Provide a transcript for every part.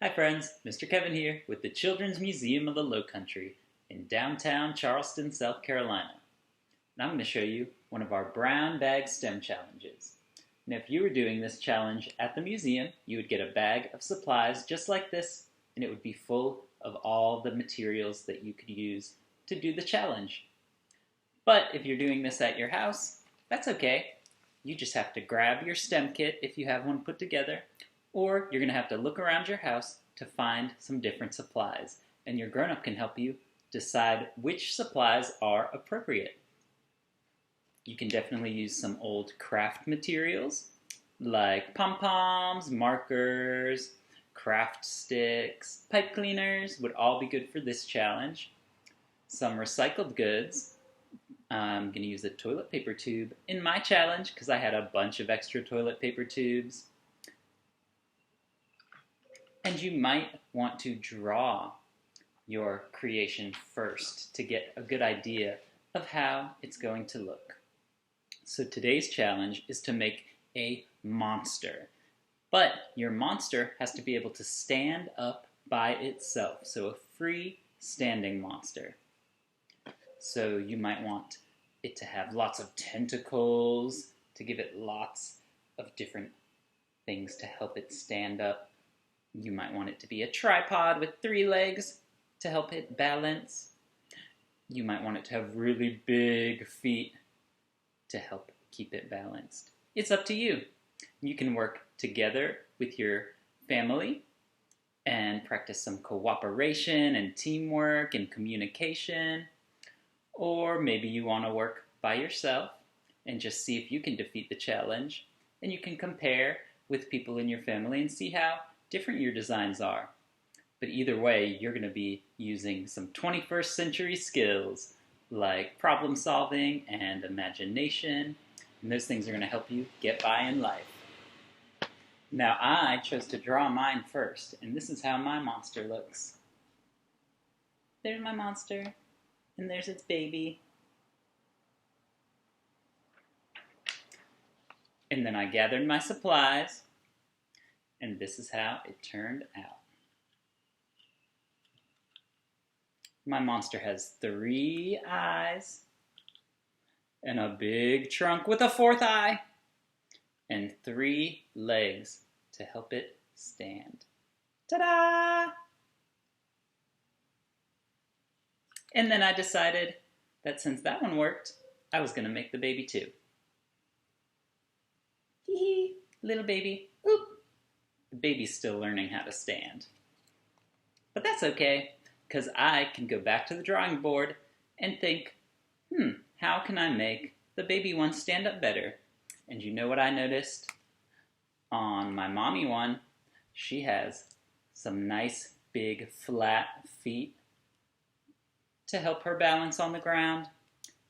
Hi friends, Mr. Kevin here with the Children's Museum of the Lowcountry in downtown Charleston, South Carolina. And I'm going to show you one of our brown bag STEM challenges. Now if you were doing this challenge at the museum, you would get a bag of supplies just like this, and it would be full of all the materials that you could use to do the challenge. But if you're doing this at your house, that's okay. You just have to grab your STEM kit if you have one put together, or you're going to have to look around your house to find some different supplies. And your grown-up can help you decide which supplies are appropriate. You can definitely use some old craft materials like pom-poms, markers, craft sticks, pipe cleaners would all be good for this challenge. Some recycled goods. I'm going to use a toilet paper tube in my challenge because I had a bunch of extra toilet paper tubes. And you might want to draw your creation first to get a good idea of how it's going to look. So today's challenge is to make a monster. But your monster has to be able to stand up by itself, so a free standing monster. So you might want it to have lots of tentacles to give it lots of different things to help it stand up. You might want it to be a tripod with 3 legs to help it balance. You might want it to have really big feet to help keep it balanced. It's up to you. You can work together with your family and practice some cooperation and teamwork and communication. Or maybe you want to work by yourself and just see if you can defeat the challenge. And you can compare with people in your family and see how different your designs are. But either way, you're going to be using some 21st century skills like problem solving and imagination, and those things are going to help you get by in life. Now I chose to draw mine first, and this is how my monster looks. There's my monster, and there's its baby. And then I gathered my supplies, and this is how it turned out. My monster has 3 eyes, and a big trunk with a 4th eye, and 3 legs to help it stand. Ta-da! And then I decided that since that one worked, I was going to make the baby too. Hee hee, little baby. Oop! The baby's still learning how to stand. But that's okay, because I can go back to the drawing board and think, how can I make the baby one stand up better? And you know what I noticed? On my mommy one, she has some nice big flat feet to help her balance on the ground.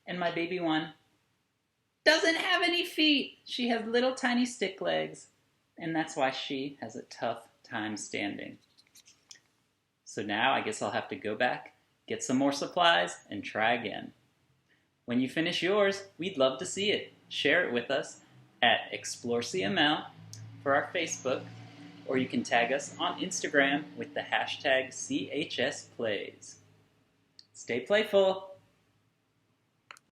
And my baby one doesn't have any feet. She has little tiny stick legs. And that's why she has a tough time standing. So now I guess I'll have to go back, get some more supplies, and try again. When you finish yours, we'd love to see it. Share it with us at ExploreCML for our Facebook, or you can tag us on Instagram with the hashtag CHSPlays. Stay playful!